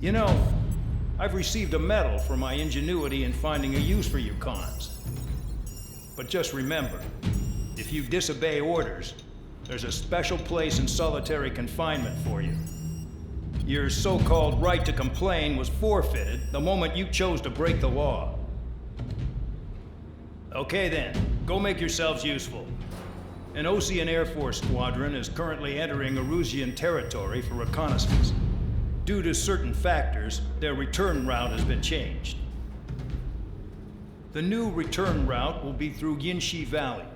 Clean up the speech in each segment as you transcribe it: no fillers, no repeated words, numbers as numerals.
You know, I've received a medal for my ingenuity in finding a use for you cons. But just remember, if you disobey orders, there's a special place in solitary confinement for you. Your so-called right to complain was forfeited the moment you chose to break the law. Okay then, go make yourselves useful. An Osean Air Force squadron is currently entering Erusian territory for reconnaissance. Due to certain factors, their return route has been changed. The new return route will be through Yinshi Valley,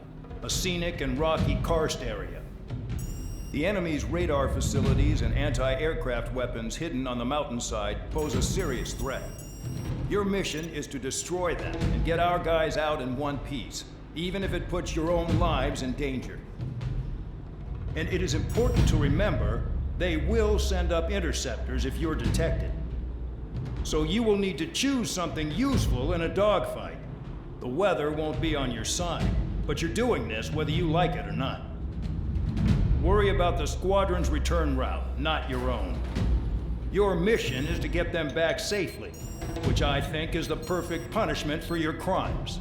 a scenic and rocky karst area. The enemy's radar facilities and anti-aircraft weapons hidden on the mountainside pose a serious threat. Your mission is to destroy them and get our guys out in one piece, even if it puts your own lives in danger. And it is important to remember, they will send up interceptors if you're detected. So you will need to choose something useful in a dogfight. The weather won't be on your side, but you're doing this whether you like it or not. Worry about the squadron's return route, not your own. Your mission is to get them back safely, which I think is the perfect punishment for your crimes.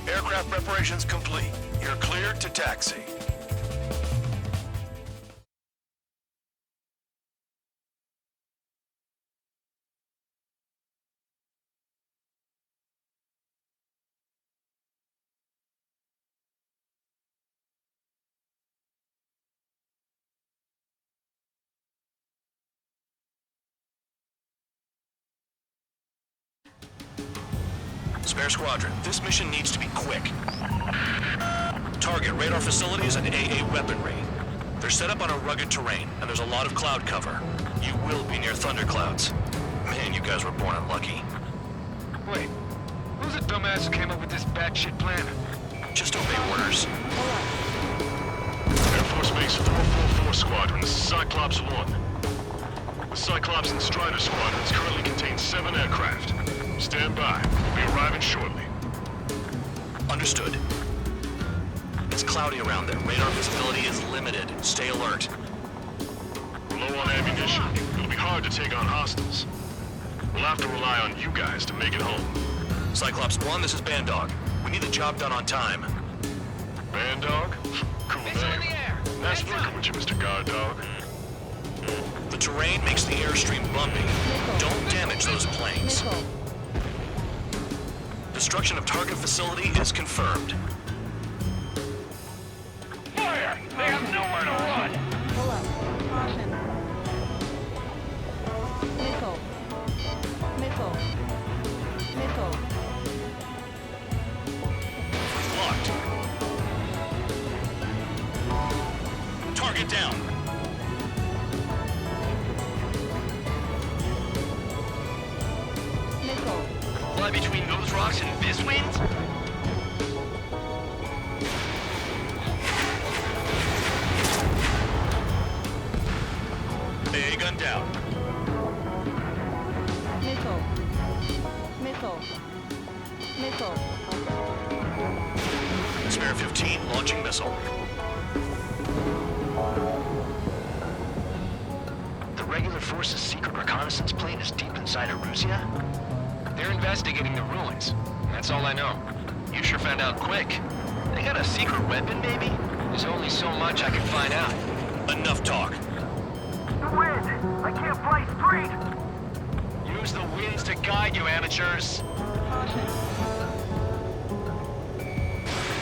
Aircraft preparations complete. You're cleared to taxi. Spare Squadron, this mission needs to be quick. Target radar facilities and AA weaponry. They're set up on a rugged terrain, and there's a lot of cloud cover. You will be near thunderclouds. Man, you guys were born unlucky. Wait, who's the dumbass who came up with this batshit plan? Just obey orders. Air Force Base 444 Squadron, this is Cyclops 1. The Cyclops and Strider Squadrons currently contain 7 aircraft. Stand by. We'll be arriving shortly. Understood. It's cloudy around there. Radar visibility is limited. Stay alert. We're low on ammunition. It'll be hard to take on hostiles. We'll have to rely on you guys to make it home. Cyclops 1, this is Bandog. We need the job done on time. Bandog? Cool name. Nice working with you, Mr. Guard Dog. The terrain makes the airstream bumpy. Don't damage those planes. Destruction of target facility is confirmed. Fire! They have nowhere to run! Pull up. Caution. Missile. Missile. Missile. Locked. Target down. Missile. Fly between those rocks and this wind? AA gun down. Missile. Missile. Missile. Spare 15 launching missile. The regular force's secret reconnaissance plane is deep inside Erusia? They're investigating the ruins. That's all I know. You sure found out quick. They got a secret weapon, maybe? There's only so much I can find out. Enough talk. The wind! I can't fly straight! Use the winds to guide you, amateurs. Caution.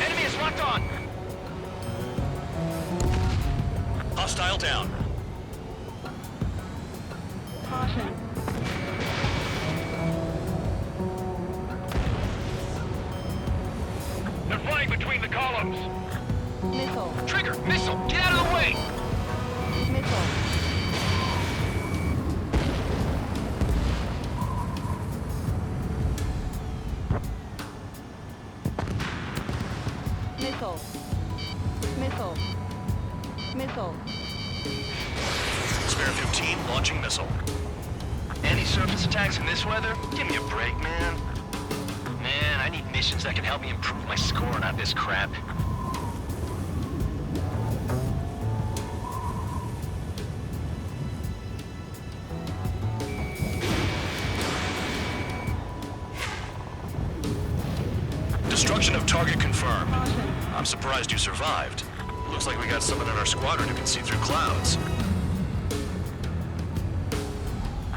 Enemy is locked on. Hostile down. Caution. They're fighting between the columns. Missile. Trigger, missile, get out of the way! Missile. Missile. Missile. Missile. Spare 15 launching missile. Anti-surface attacks in this weather? Give me a break, man. Man, I need missions that can help me improve my score, not this crap. Destruction of target confirmed. Caution. I'm surprised you survived. Looks like we got someone in our squadron who can see through clouds.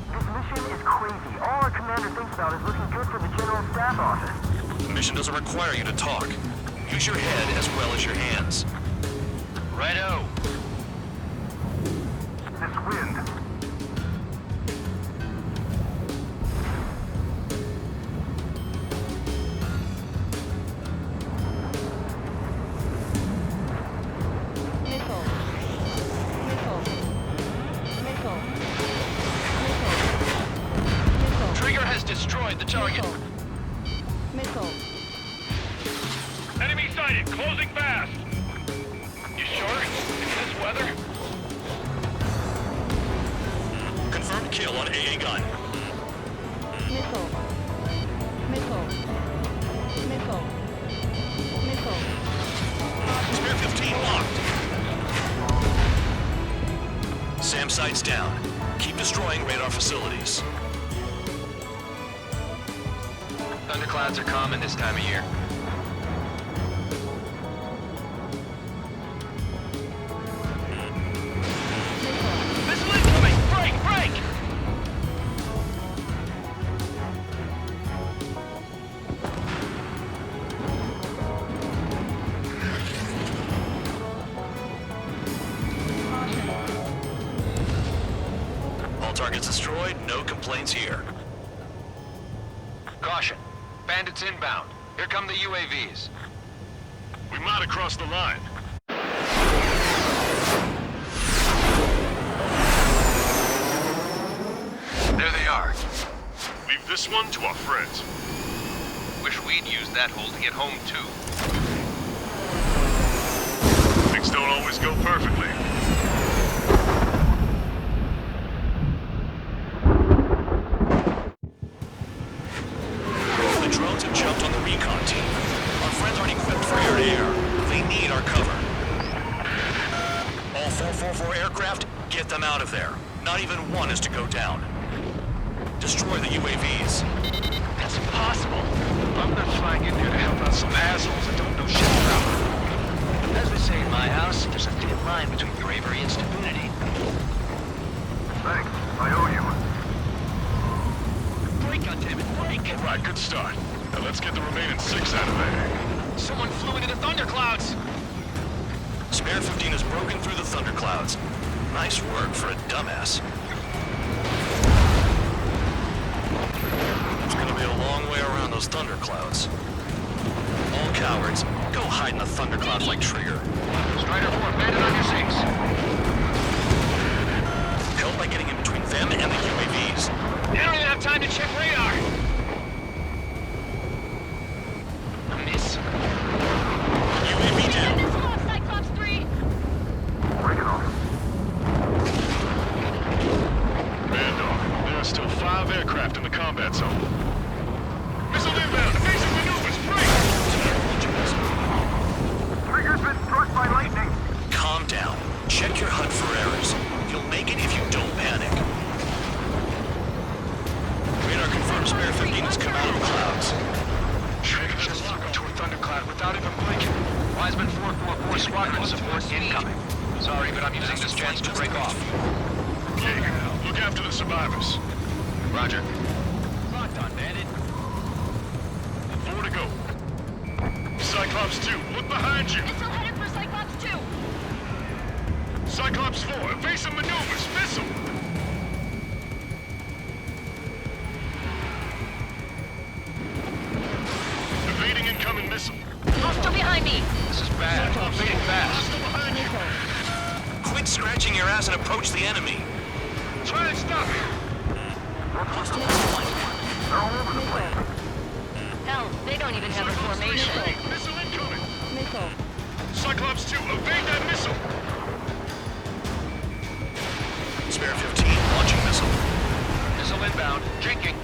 This mission is crazy. All our commander thinks about is looking good for the General Staff Office. The mission doesn't require you to talk. Use your head as well as your hands. Righto. This wind. Missile. Missile. Missile. Missile. Missile. Trigger has destroyed the target. Missile. Enemy sighted, closing fast. You sure? In this weather? Confirmed kill on AA gun. Missile. Missile. Missile. Missile. Spare 15 locked. SAM sights down. Keep destroying radar facilities. Thunderclouds are common this time of year. Missile incoming! Break! Break! All targets destroyed, no complaints here. Caution. Bandits inbound. Here come the UAVs. We might have crossed the line. There they are. Leave this one to our friends. Wish we'd used that hole to get home, too. Things don't always go perfectly. The drones have jumped on the recon team. Our friends aren't equipped for air-to-air. They need our cover. All 444 aircraft, get them out of there. Not even one is to go down. Destroy the UAVs. That's impossible. I'm not flying in there to help out some assholes that don't know shit about it. As we say in my house, there's a thin line between bravery and stupidity. Thanks. I owe you. Break, goddammit, break! All right, good start. Now let's get the remaining 6 out of there. Someone flew into the thunderclouds! Spare 15 has broken through the thunderclouds. Nice work for a dumbass. It's gonna be a long way around those thunderclouds. All cowards, go hide in the thunderclouds like Trigger. Strider 4, bandit on your 6. Help by getting in between them and the UAVs. You don't even have time to check radar! A miss. UAV down. Cyclops 3! Break it off. Bandog, there are still 5 aircraft in the combat zone. Missile inbound, basic maneuvers, break! Trigger's been struck by lightning. Calm down. Check your HUD for errors. You'll make it if you don't panic. Radar confirms spare Cyclops 2, look behind you! Missile headed for Cyclops 2. Cyclops 4, evasive maneuvers, missile! Evading incoming missile. Hostile behind me. This is bad. Cyclops Fading 4, fast. hostile behind you! Quit scratching your ass and approach the enemy. Try and stop it! Hell, they don't even have a Cyclops 3, formation. evade, missile incoming! Missile. Cyclops 2, evade that missile! Spare 15, launching missile. Missile inbound. Jinking.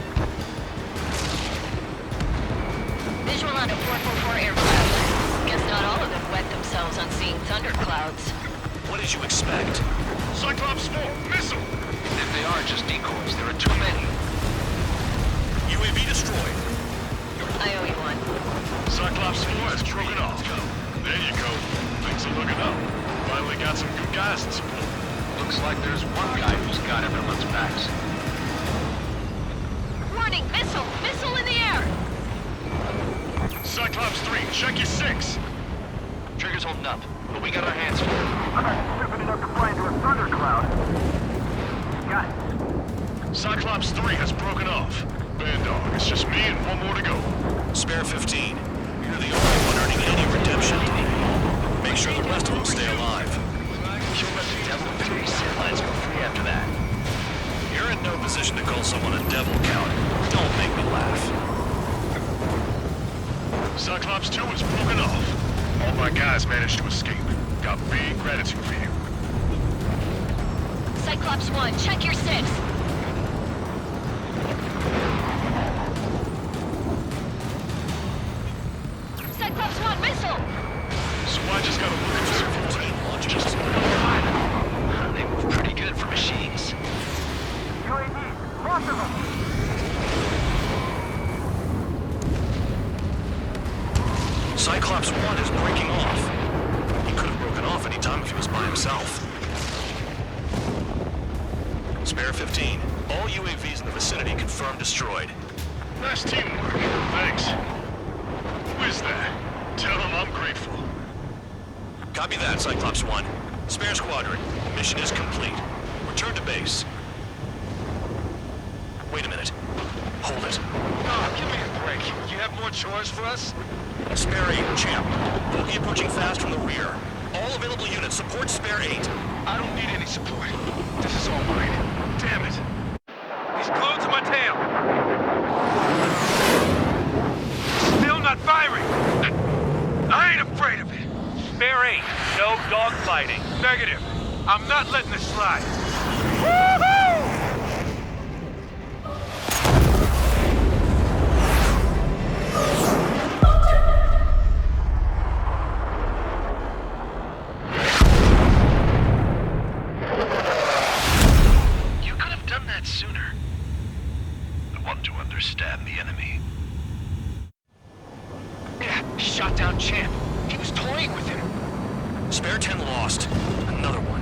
Visual on a 444 aircraft. Guess not all of them wet themselves on seeing thunderclouds. What did you expect? Cyclops 4, missile! If they are just decoys, there are too many. UAV destroyed. I owe you one. Cyclops 4 has broken off. There you go. Things are looking up. Finally got some good guys in support. Looks like there's one guy who's got everyone's backs. Warning, missile! Missile in the air! Cyclops 3, check your 6. Trigger's holding up, but we got our hands full. I'm not stupid enough to fly into a thundercloud. Got it. Cyclops 3 has broken off. Band Dog, it's just me and one more to go. Spare 15. You're the only one earning any redemption. Make sure the rest of them stay alive. You'll let the devil pay lines go free after that. You're in no position to call someone a devil, Count. Don't make me laugh. Cyclops 2 has broken off. All my guys managed to escape. Got big gratitude for you. Cyclops 1, check your 6. Cyclops 1, missile! So I just gotta look at this 14 launches. Just They move pretty good for machines. UAV, lots of them. Cyclops 1 is breaking off. He could have broken off any time if he was by himself. Spare 15. All UAVs in the vicinity confirmed destroyed. Nice teamwork. Thanks. Who is that? Tell him I'm grateful. Copy that, Cyclops 1. Spare squadron. Mission is complete. Return to base. Wait a minute. Hold it. Oh, give me a break. You have more chores for us? Spare 8, champ. Bogey approaching fast from the rear. All available units support Spare 8. I don't need any support. This is all mine. Damn it. He's glued to my tail. Still not firing. I ain't afraid of it. Spare 8. No dogfighting. Negative. I'm not letting this slide. Woohoo! You could have done that sooner. I want to understand the enemy. Yeah, shot down Champ. He was toying with him. Spare 10 lost. Another one.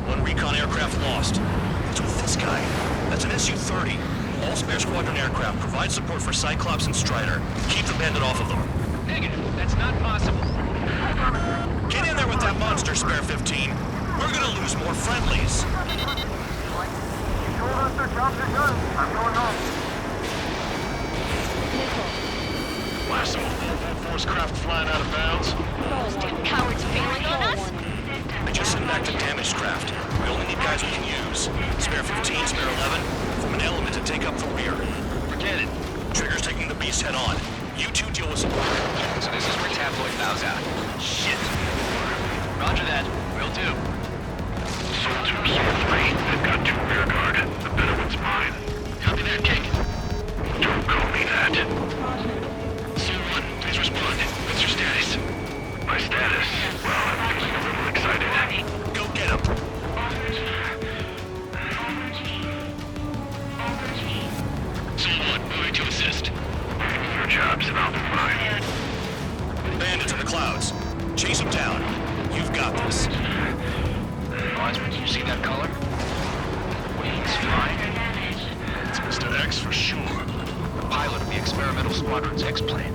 One recon aircraft lost. What's with this guy? That's an Su-30. All Spare Squadron aircraft provide support for Cyclops and Strider. Keep the bandit off of them. Negative. That's not possible. Get in there with that monster, Spare 15. We're gonna lose more friendlies. You told us their jobs are done. I'm going home. Missile. Blast some 444's craft flying out of bounds. Those damn cowards bailing on us? I just sent back the damaged craft. We only need guys we can use. Spare 15, Spare 11, form an element to take up the rear. Forget it. Trigger's taking the beast head on. You two deal with support. So this is where Tabloid bows out. Shit. Roger that. Will do. Soul 2, Soul 3. They've got 2 rear guard. The better one's mine. Copy that, King. Don't call me that. Soul 1, please respond. What's your status? My status? Well, I'm feeling a little excited. Go get him. Soul 1, moving to assist. Your job's and I'll do mine. Bandits in the clouds. Chase them down. You've got this. Wiseman, you see that color? Wings flying? It's Mr. X for sure. The pilot of the experimental squadron's X-plane.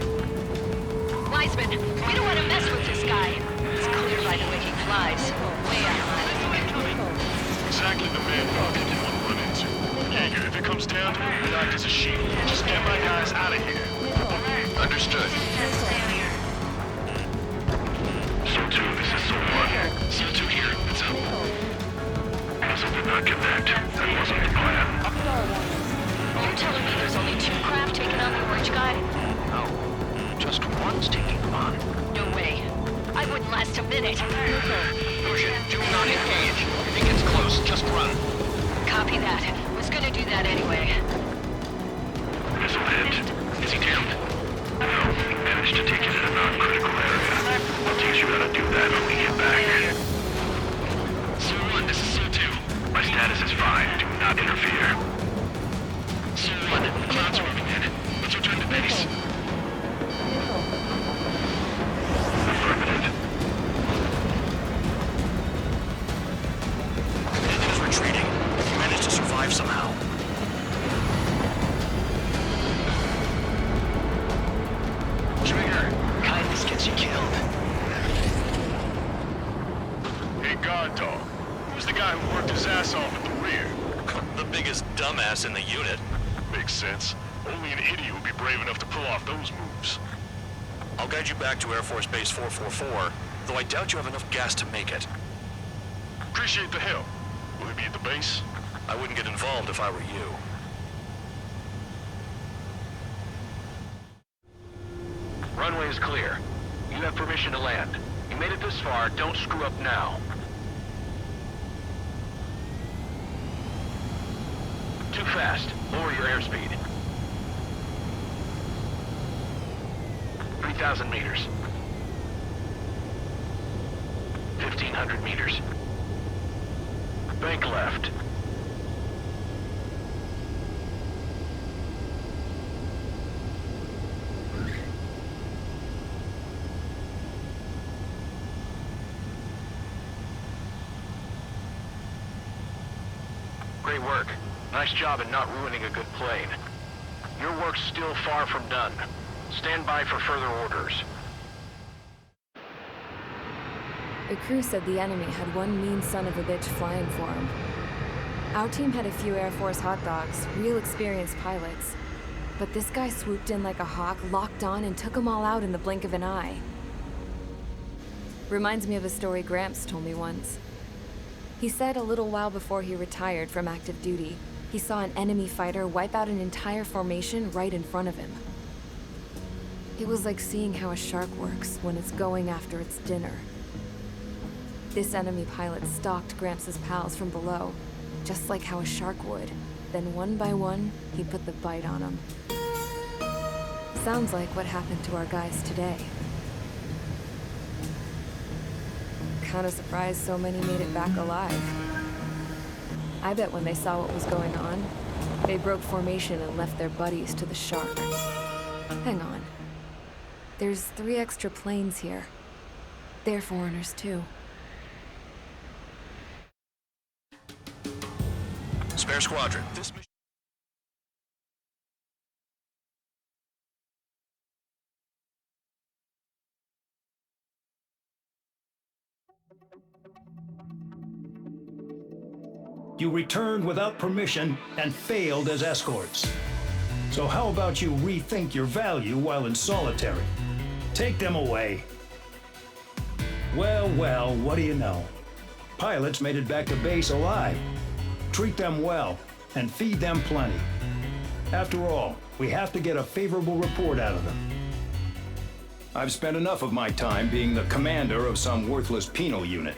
Wiseman, we don't want to mess with this guy. It's clear by the way he flies. Way out of line. Exactly the man Rocky didn't want to run into. Jaeger, if it comes down to it, we'll act as a shield. Just get my guys out of here. Understood. SOL 2, this is SOL 1. SOL 2 here. What's up? Vessel did not connect. That wasn't the plan. You're telling me there's only 2 craft taking on the orange guy? No, just one's taking him on. No way. I wouldn't last a minute. Lucian, do not engage. If he gets close, just run. Copy that. Was gonna do that anyway. Missile hit. Is he downed? No, he managed to take it in a non-critical area. I'll teach you how to do that when we get back. SOL 1, this is SOL 2. My status is fine. Do not interfere. SOL 1, the clouds are moving in. Let's return to base. Affirmative. The engine is retreating. You managed to survive somehow. Trigger, kindness gets you killed. Hey, guard dog. Who's the guy who worked his ass off at the rear? The biggest dumbass in the unit. Makes sense. Only an idiot would be brave enough to pull off those moves. I'll guide you back to Air Force Base 444, though I doubt you have enough gas to make it. Appreciate the help. Will he be at the base? I wouldn't get involved if I were you. Runway is clear. You have permission to land. You made it this far, don't screw up now. Too fast. Lower your airspeed. 3,000 meters. 1,500 meters. Bank left. Great work. Nice job in not ruining a good plane. Your work's still far from done. Stand by for further orders. The crew said the enemy had one mean son of a bitch flying for him. Our team had a few Air Force hot dogs, real experienced pilots. But this guy swooped in like a hawk, locked on, and took them all out in the blink of an eye. Reminds me of a story Gramps told me once. He said a little while before he retired from active duty, he saw an enemy fighter wipe out an entire formation right in front of him. It was like seeing how a shark works when it's going after its dinner. This enemy pilot stalked Gramps' pals from below, just like how a shark would. Then one by one, he put the bite on them. Sounds like what happened to our guys today. Kinda surprised so many made it back alive. I bet when they saw what was going on, they broke formation and left their buddies to the shark. Hang on. There's 3 extra planes here. They're foreigners too. Spare Squadron, this mission... You returned without permission and failed as escorts. So how about you rethink your value while in solitary? Take them away. Well, well, what do you know? Pilots made it back to base alive. Treat them well and feed them plenty. After all, we have to get a favorable report out of them. I've spent enough of my time being the commander of some worthless penal unit.